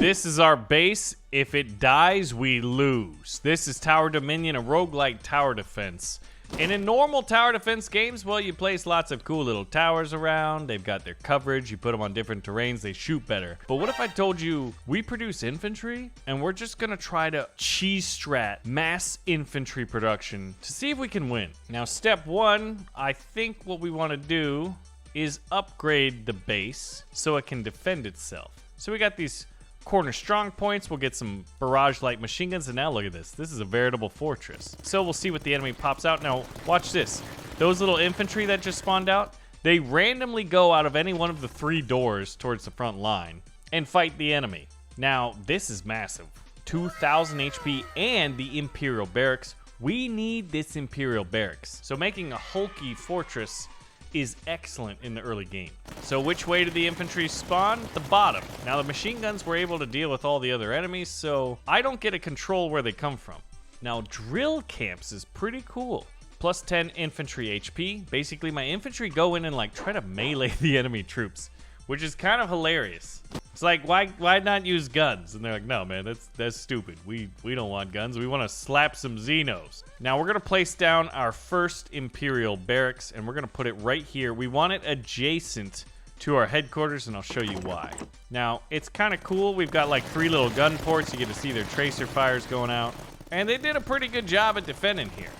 This is our base. If it dies, we lose. This is Tower Dominion, a roguelike tower defense. And in normal tower defense games, well, you place lots of cool little towers around. They've got their coverage. You put them on different terrains. They shoot better. But what if I told you we produce infantry and we're just going to try to cheese strat mass infantry production to see if we can win? Now, step one, I think what we want to do is upgrade the base so it can defend itself. So we got these corner strong points. We'll get some barrage light machine guns, and now look at this. This is a veritable fortress. So we'll see what the enemy pops out. Now watch this. Those little infantry that just spawned out, they randomly go out of any one of the 3 doors towards the front line and fight the enemy. Now this is massive. 2,000 HP and the Imperial Barracks. We need this Imperial Barracks. So making a hulky fortress is excellent in the early game. So which way did the infantry spawn? The bottom. Now the machine guns were able to deal with all the other enemies, so I don't get to control where they come from. Now drill camps is pretty cool. Plus 10 infantry HP. Basically my infantry go in and like try to melee the enemy troops, which is kind of hilarious. It's like, why not use guns? And they're like, no, man, that's stupid. We don't want guns. We want to slap some Xenos. Now, we're going to place down our first Imperial Barracks, and we're going to put it right here. We want it adjacent to our headquarters, and I'll show you why. Now, it's kind of cool. We've got like 3 little gun ports. You get to see their tracer fires going out. And they did a pretty good job at defending here.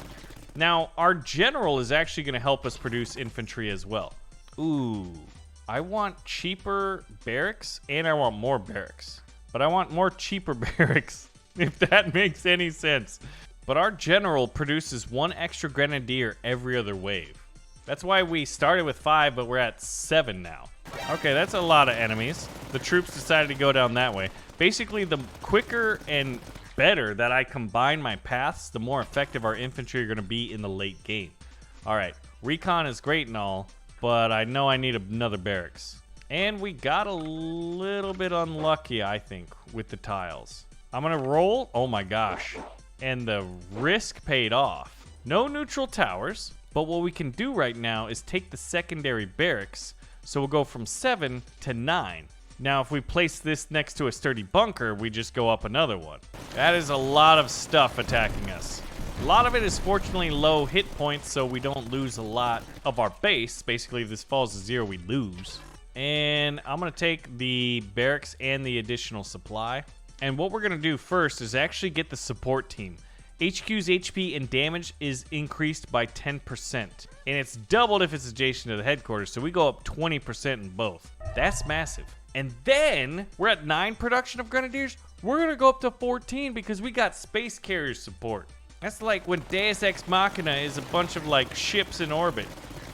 Now, our general is actually going to help us produce infantry as well. Ooh. I want cheaper barracks, and I want more barracks. But I want more cheaper barracks, if that makes any sense. But our general produces 1 extra grenadier every other wave. That's why we started with 5, but we're at 7 now. Okay, that's a lot of enemies. The troops decided to go down that way. Basically, the quicker and better that I combine my paths, the more effective our infantry are going to be in the late game. All right, recon is great and all, but I know I need another barracks. And we got a little bit unlucky, I think, with the tiles. I'm gonna roll. Oh my gosh. And the risk paid off. No neutral towers, but what we can do right now is take the secondary barracks, so we'll go from 7 to 9. Now, if we place this next to a sturdy bunker, we just go up another one. That is a lot of stuff attacking us. A lot of it is fortunately low hit points, so we don't lose a lot of our base. Basically, if this falls to 0, we lose. And I'm going to take the barracks and the additional supply. And what we're going to do first is actually get the support team. HQ's HP and damage is increased by 10%. And it's doubled if it's adjacent to the headquarters, so we go up 20% in both. That's massive. And then, we're at 9 production of grenadiers. We're going to go up to 14 because we got space carrier support. That's like when Deus Ex Machina is a bunch of like ships in orbit,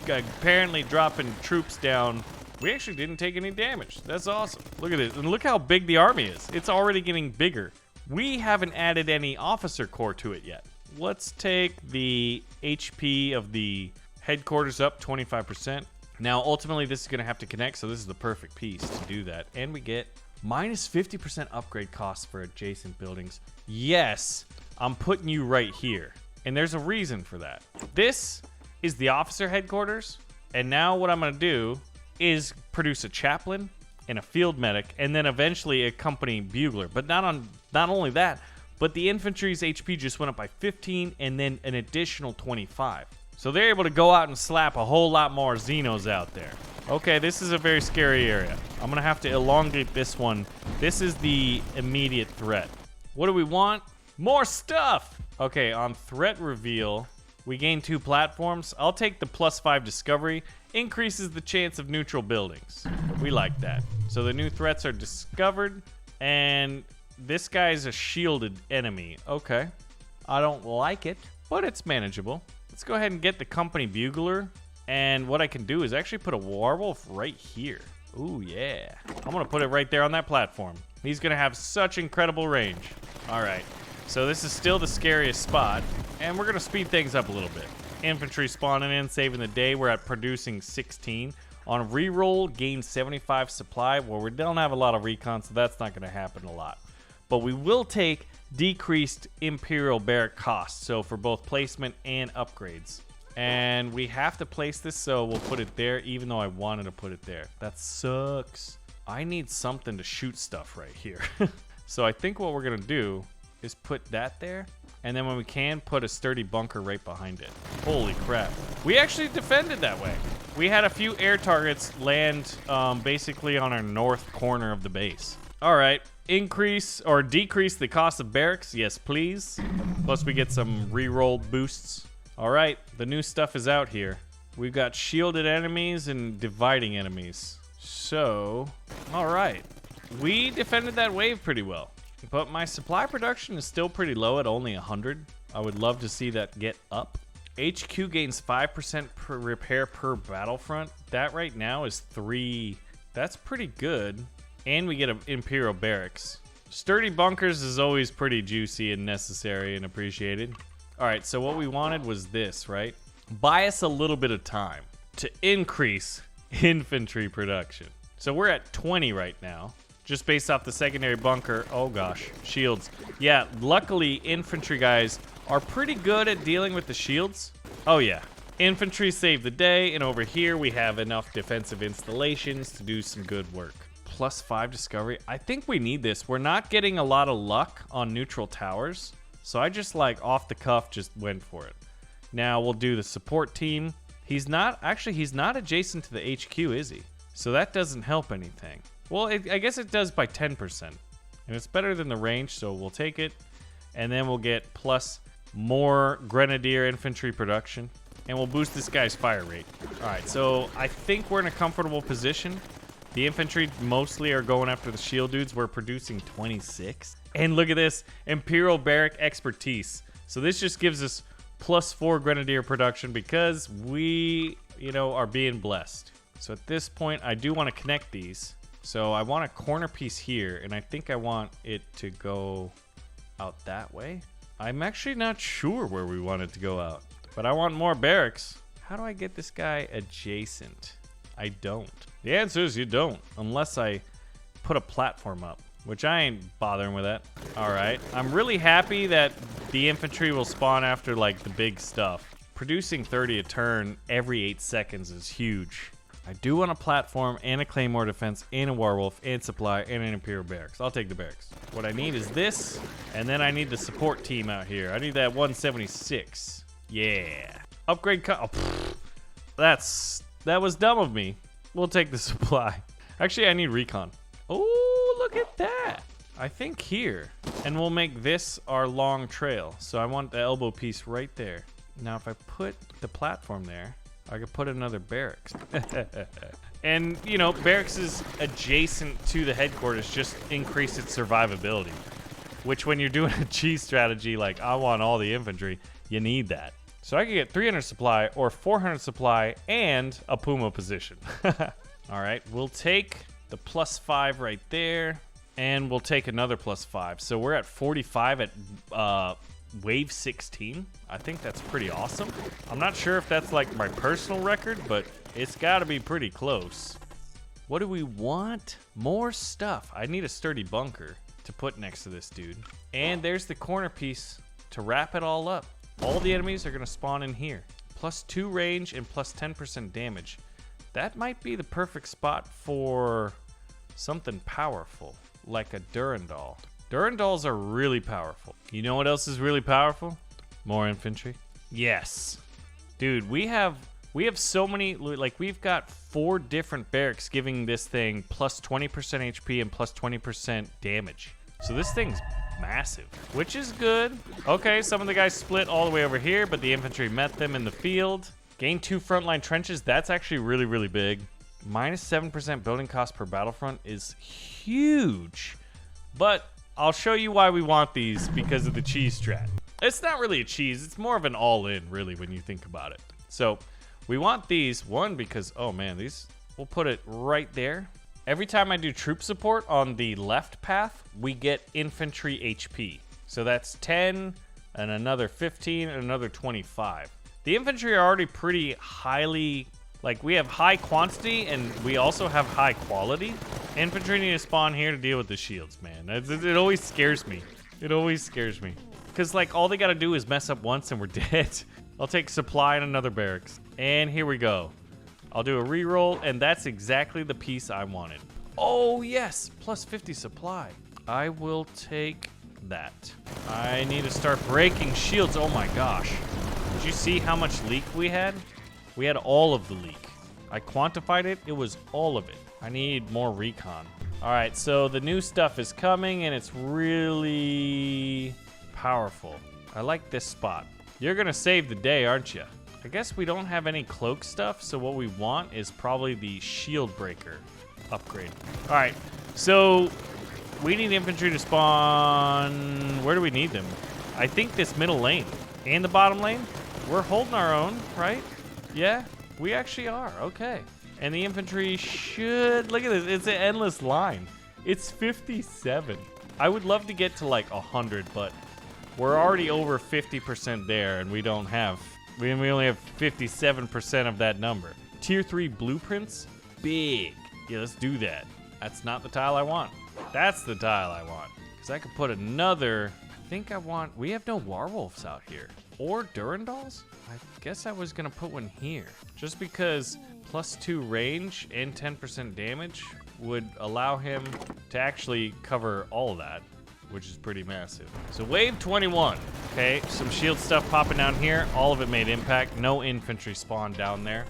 apparently dropping troops down. We actually didn't take any damage. That's awesome. Look at this, and look how big the army is. It's already getting bigger. We haven't added any officer corps to it yet. Let's take the HP of the headquarters up 25%. Now, ultimately, this is going to have to connect, so this is the perfect piece to do that. And we get minus 50% upgrade costs for adjacent buildings. Yes. I'm putting you right here. And there's a reason for that. This is the officer headquarters. And now what I'm going to do is produce a chaplain and a field medic, and then eventually a company bugler. But not only that, but the infantry's HP just went up by 15 and then an additional 25. So they're able to go out and slap a whole lot more Xenos out there. Okay, this is a very scary area. I'm going to have to elongate this one. This is the immediate threat. What do we want? More stuff! Okay, on threat reveal, we gain 2 platforms. I'll take the +5 discovery. Increases the chance of neutral buildings. We like that. So the new threats are discovered, and this guy's a shielded enemy. Okay. I don't like it, but it's manageable. Let's go ahead and get the company bugler, and what I can do is actually put a werewolf right here. Ooh, yeah. I'm gonna put it right there on that platform. He's gonna have such incredible range. All right. So this is still the scariest spot, and we're going to speed things up a little bit. Infantry spawning in, saving the day. We're at producing 16. On reroll, gain 75 supply. Well, we don't have a lot of recon, so that's not going to happen a lot. But we will take decreased Imperial Barrack costs, so for both placement and upgrades. And we have to place this, so we'll put it there, even though I wanted to put it there. That sucks. I need something to shoot stuff right here. So I think what we're gonna do is put that there, and then when we can, put a sturdy bunker right behind it. Holy crap. We actually defended that way. We had a few air targets land basically on our north corner of the base. All right, increase or decrease the cost of barracks, yes please. Plus we get some reroll boosts. All right, the new stuff is out here. We've got shielded enemies and dividing enemies. So, all right. We defended that wave pretty well. But my supply production is still pretty low at only 100. I would love to see that get up. HQ gains 5% per repair per battlefront. That right now is 3. That's pretty good. And we get an Imperial Barracks. Sturdy bunkers is always pretty juicy and necessary and appreciated. All right, so what we wanted was this, right? Buy us a little bit of time to increase infantry production. So we're at 20 right now. Just based off the secondary bunker. Oh gosh, shields. Yeah, luckily infantry guys are pretty good at dealing with the shields. Oh yeah, infantry save the day, and over here we have enough defensive installations to do some good work. +5 discovery. I think we need this. We're not getting a lot of luck on neutral towers, so I just like off the cuff just went for it. Now we'll do the support team. He's not adjacent to the HQ, is he? So that doesn't help anything. Well, I guess it does by 10%. And it's better than the range, so we'll take it. And then we'll get plus more Grenadier infantry production. And we'll boost this guy's fire rate. All right, so I think we're in a comfortable position. The infantry mostly are going after the shield dudes. We're producing 26. And look at this, Imperial Barrack expertise. So this just gives us +4 Grenadier production because we, are being blessed. So at this point, I do want to connect these. So I want a corner piece here, and I think I want it to go out that way. I'm actually not sure where we want it to go out, but I want more barracks. How do I get this guy adjacent? I don't. The answer is you don't, unless I put a platform up, which I ain't bothering with that. All right, I'm really happy that the infantry will spawn after like the big stuff. Producing 30 a turn every 8 seconds is huge. I do want a platform and a claymore defense and a werewolf and supply and an imperial barracks. I'll take the barracks. What I need is this, and then I need the support team out here. I need that 176. Yeah. Upgrade that was dumb of me. We'll take the supply. Actually, I need recon. Oh, look at that. I think here. And we'll make this our long trail. So I want the elbow piece right there. Now, if I put the platform there, I could put another barracks. And, barracks is adjacent to the headquarters, just increase its survivability. Which when you're doing a cheese strategy, like I want all the infantry, you need that. So I could get 300 supply or 400 supply and a Puma position. All right, we'll take the +5 right there. And we'll take another +5. So we're at 45 at wave 16. I think that's pretty awesome. I'm not sure if that's like my personal record, but it's got to be pretty close. What do we want? More stuff. I need a sturdy bunker to put next to this dude. And there's the corner piece to wrap it all up. All the enemies are going to spawn in here. +2 range and +10% damage. That might be the perfect spot for something powerful, like a Durandal. Durandals are really powerful. You know what else is really powerful? More infantry. Yes. Dude, we have so many, like we've got 4 different barracks giving this thing +20% HP and +20% damage. So this thing's massive, which is good. Okay, some of the guys split all the way over here, but the infantry met them in the field. Gain 2 frontline trenches. That's actually really, really big. -7% building cost per battlefront is huge. But I'll show you why we want these because of the cheese strat. It's not really a cheese. It's more of an all-in, really, when you think about it. So we want these, one, because, oh man, these, we'll put it right there. Every time I do troop support on the left path, we get infantry HP. So that's 10 and another 15 and another 25. The infantry are already pretty highly, like we have high quantity and we also have high quality. Infantry need to spawn here to deal with the shields, man. It always scares me. It always scares me. Because like all they gotta do is mess up once and we're dead. I'll take supply and another barracks. And here we go. I'll do a reroll, and that's exactly the piece I wanted. Oh, yes. Plus 50 supply. I will take that. I need to start breaking shields. Oh, my gosh. Did you see how much leak we had? We had all of the leak. I quantified it. It was all of it. I need more recon. All right, so the new stuff is coming, and it's really powerful. I like this spot. You're going to save the day, aren't you? I guess we don't have any cloak stuff, so what we want is probably the shield breaker upgrade. All right, so we need infantry to spawn. Where do we need them? I think this middle lane and the bottom lane. We're holding our own, right? Yeah, we actually are. Okay. And the infantry should, look at this, it's an endless line. It's 57. I would love to get to like 100, but we're already over 50% there, and we don't have, we only have 57% of that number. Tier 3 blueprints, big. Yeah, let's do that. That's not the tile I want. That's the tile I want. Because I could put another, I think I want, we have no werewolves out here. Or Durandals? I guess I was gonna put one here. Just because +2 range and 10% damage would allow him to actually cover all of that, which is pretty massive. So wave 21, okay, some shield stuff popping down here. All of it made impact. No infantry spawn down there.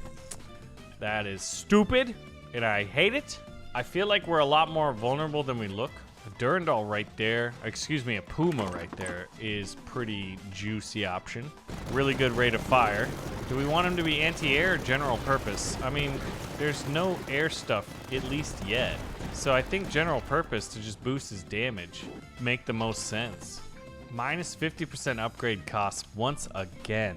That is stupid, and I hate it. I feel like we're a lot more vulnerable than we look. A Durandal right there, excuse me, a Puma right there is pretty juicy option. Really good rate of fire. Do we want him to be anti-air or general purpose? I mean, there's no air stuff, at least yet. So I think general purpose to just boost his damage make the most sense. Minus 50% upgrade cost once again.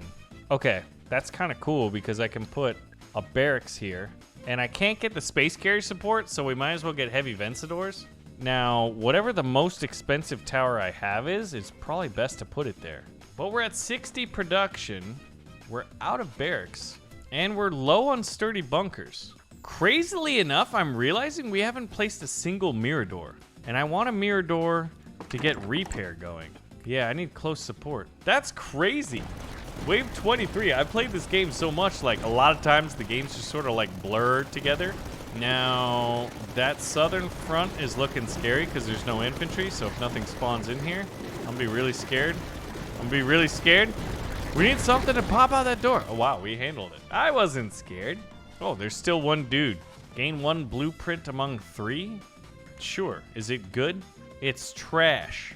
Okay, that's kind of cool because I can put a barracks here. And I can't get the space carrier support, so we might as well get heavy Vencedors. Now, whatever the most expensive tower I have is, it's probably best to put it there. But we're at 60 production. We're out of barracks, and we're low on sturdy bunkers. Crazily enough, I'm realizing we haven't placed a single Mirador, and I want a Mirador to get repair going. Yeah, I need close support. That's crazy. Wave 23, I played this game so much, like a lot of times the games just sort of like blur together. Now, that southern front is looking scary because there's no infantry, so if nothing spawns in here, I'm gonna be really scared. I'm gonna be really scared. We need something to pop out that door. Oh, wow, we handled it. I wasn't scared. Oh, there's still one dude. Gain 1 blueprint among 3? Sure. Is it good? It's trash.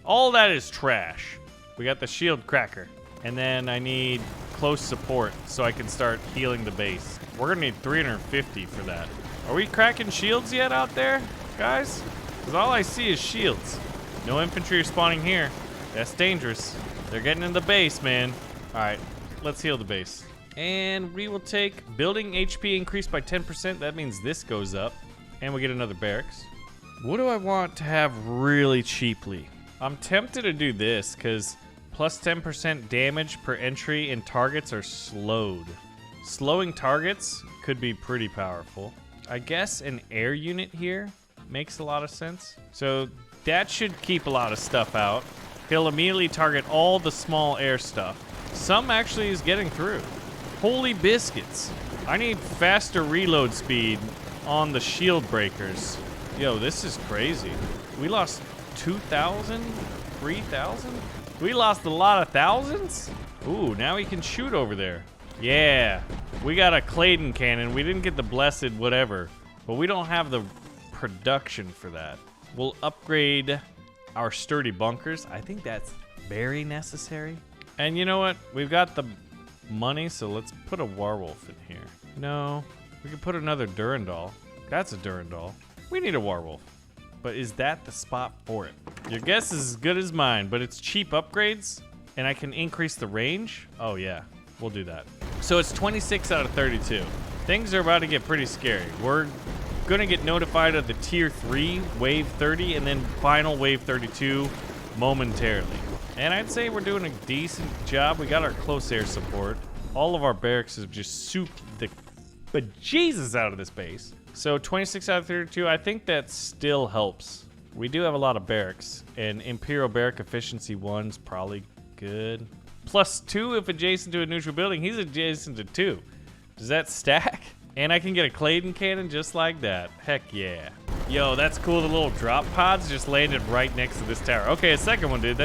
All that is trash. We got the shield cracker. And then I need close support so I can start healing the base. We're gonna need 350 for that. Are we cracking shields yet out there, guys? Because all I see is shields. No infantry are spawning here. That's dangerous. They're getting in the base, man. All right, let's heal the base. And we will take building HP increased by 10%. That means this goes up. And we get another barracks. What do I want to have really cheaply? I'm tempted to do this because plus 10% damage per entry and targets are slowed. Slowing targets could be pretty powerful. I guess an air unit here makes a lot of sense. So that should keep a lot of stuff out. He'll immediately target all the small air stuff. Some actually is getting through. Holy biscuits. I need faster reload speed on the shield breakers. Yo, this is crazy. We lost 2,000? 3,000? We lost a lot of thousands? Ooh, now he can shoot over there. Yeah, we got a Claydon cannon. We didn't get the blessed whatever, but we don't have the production for that. We'll upgrade our sturdy bunkers. I think that's very necessary. And you know what? We've got the money, so let's put a werewolf in here. No, we could put another Durandal. That's a Durandal. We need a werewolf. But is that the spot for it? Your guess is as good as mine, but it's cheap upgrades, and I can increase the range. Oh yeah, we'll do that. So it's 26 out of 32. Things are about to get pretty scary. We're gonna get notified of the tier 3 wave 30 and then final wave 32 momentarily. And I'd say we're doing a decent job. We got our close air support. All of our barracks have just souped the bejesus out of this base. So 26 out of 32, I think that still helps. We do have a lot of barracks, and Imperial Barrack Efficiency 1's probably good. +2 if adjacent to a neutral building. He's adjacent to 2. Does that stack? And I can get a Claydon cannon just like that. Heck yeah. Yo, that's cool. The little drop pods just landed right next to this tower. Okay, a second one, dude.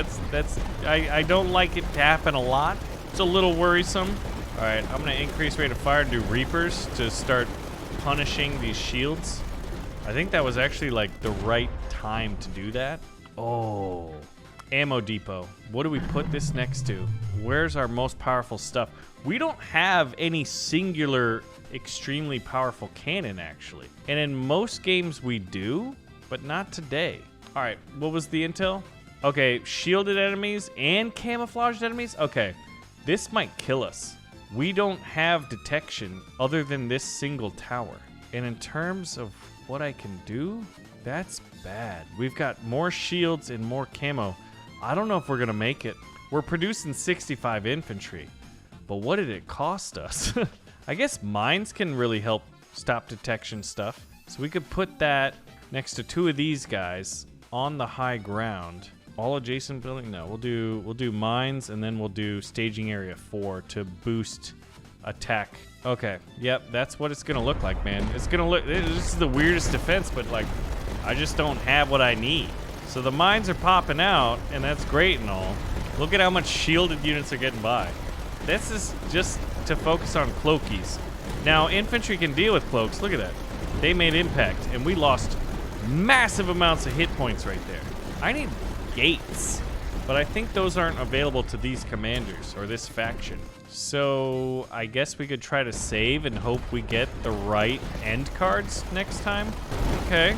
I don't like it to happen a lot. It's a little worrisome. All right, I'm gonna increase rate of fire and do reapers to start punishing these shields. I think that was actually like the right time to do that. Oh, ammo depot. What do we put this next to? Where's our most powerful stuff? We don't have any singular extremely powerful cannon, actually. And in most games we do, but not today. All right, what was the intel? Okay, shielded enemies and camouflaged enemies? Okay, this might kill us. We don't have detection other than this single tower. And in terms of what I can do, that's bad. We've got more shields and more camo. I don't know if we're gonna make it. We're producing 65 infantry, but what did it cost us? I guess mines can really help stop detection stuff. So we could put that next to 2 of these guys on the high ground. All adjacent building? No, we'll do mines, and then we'll do staging area 4 to boost attack. Okay, yep, that's what it's gonna look like, man. It's gonna look, this is the weirdest defense, but like, I just don't have what I need. So the mines are popping out, and that's great and all. Look at how much shielded units are getting by. This is just to focus on cloakies. Now, infantry can deal with cloaks. Look at that. They made impact, and we lost massive amounts of hit points right there. I need gates, but I think those aren't available to these commanders or this faction. So I guess we could try to save and hope we get the right end cards next time. Okay,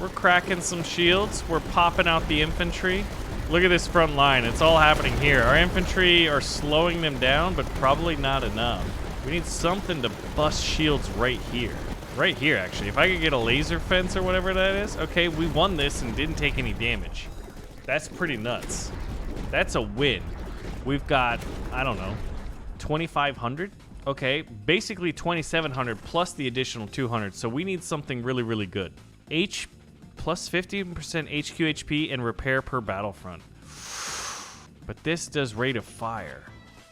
we're cracking some shields. We're popping out the infantry. Look at this front line. It's all happening here. Our infantry are slowing them down, but probably not enough. We need something to bust shields right here. Right here, actually. If I could get a laser fence or whatever that is. Okay, we won this and didn't take any damage. That's pretty nuts. That's a win. We've got, I don't know, 2,500? Okay, basically 2,700 plus the additional 200. So we need something really, really good. Plus 15% HQ HP and repair per battlefront. But this does rate of fire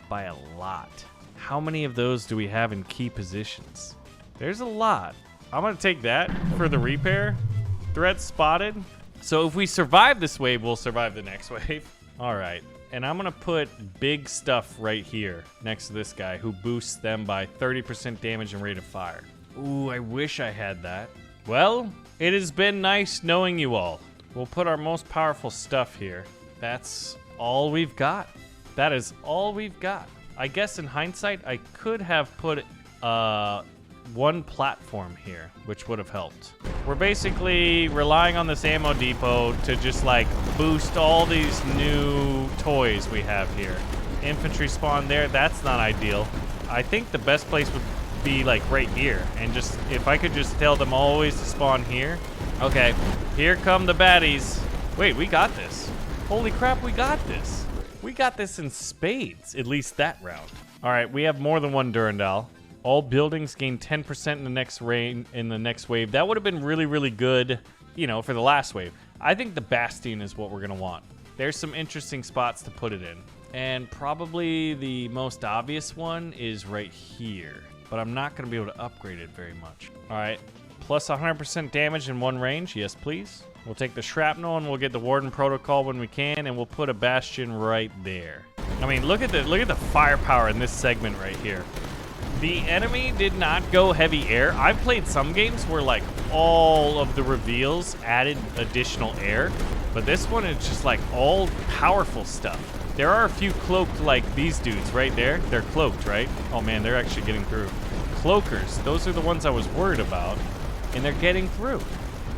by a lot. How many of those do we have in key positions? There's a lot. I'm gonna take that for the repair. Threat spotted. So if we survive this wave, we'll survive the next wave. All right, and I'm gonna put big stuff right here next to this guy who boosts them by 30% damage and rate of fire. Ooh, I wish I had that. Well, it has been nice knowing you all. We'll put our most powerful stuff here. That's all we've got. That is all we've got. I guess in hindsight, I could have put one platform here, which would have helped. We're basically relying on this ammo depot to just like boost all these new toys we have here. Infantry spawn there, that's not ideal. I think the best place would be like right here, and just if I could just tell them always to spawn here. Okay, here come the baddies. Wait, we got this. Holy crap, we got this. We got this in spades, at least that round. All right, we have more than one Durandal. All buildings gain 10% in the next wave. That would have been really, really good, you know, for the last wave. I think the Bastion is what we're gonna want. There's some interesting spots to put it in. And probably the most obvious one is right here. But I'm not gonna be able to upgrade it very much. All right, plus 100% damage in one range. Yes, please. We'll take the shrapnel and we'll get the Warden Protocol when we can, and we'll put a Bastion right there. I mean, look at the firepower in this segment right here. The enemy did not go heavy air. I've played some games where like all of the reveals added additional air, but this one is just like all powerful stuff. There are a few cloaked like these dudes right there. They're cloaked, right? Oh man, they're actually getting through. Cloakers, those are the ones I was worried about, and they're getting through.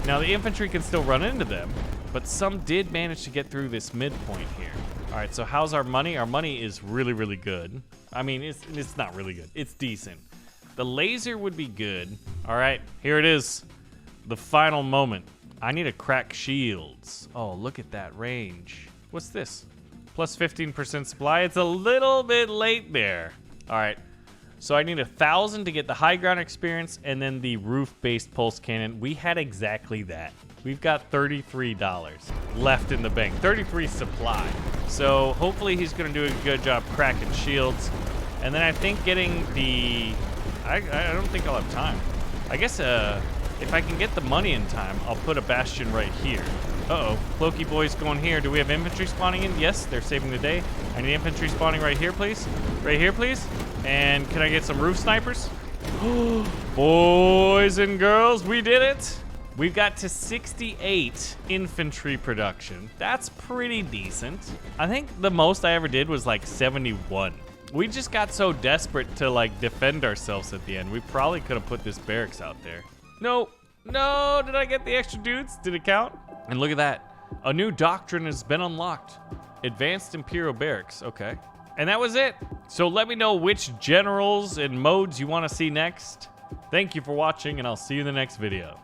Now the infantry can still run into them, but some did manage to get through this midpoint here. All right, so how's our money? Our money is really, really good. I mean, it's not really good. It's decent. The laser would be good. All right, here it is. The final moment. I need to crack shields. Oh, look at that range. What's this? Plus 15% supply. It's a little bit late there. All right, so I need 1,000 to get the high ground experience and then the roof-based pulse cannon. We had exactly that. We've got $33 left in the bank, 33 supply. So hopefully he's gonna do a good job cracking shields. And then I think getting the, I don't think I'll have time. I guess If I can get the money in time, I'll put a bastion right here. Uh-oh, Cloaky boy's going here. Do we have infantry spawning in? Yes, they're saving the day. I need infantry spawning right here, please. Right here, please. And can I get some roof snipers? Boys and girls, we did it. We've got to 68 infantry production. That's pretty decent. I think the most I ever did was like 71. We just got so desperate to like defend ourselves at the end. We probably could have put this barracks out there. No, no, did I get the extra dudes? Did it count? And look at that. A new doctrine has been unlocked. Advanced Imperial Barracks, okay. And that was it. So let me know which generals and modes you want to see next. Thank you for watching, and I'll see you in the next video.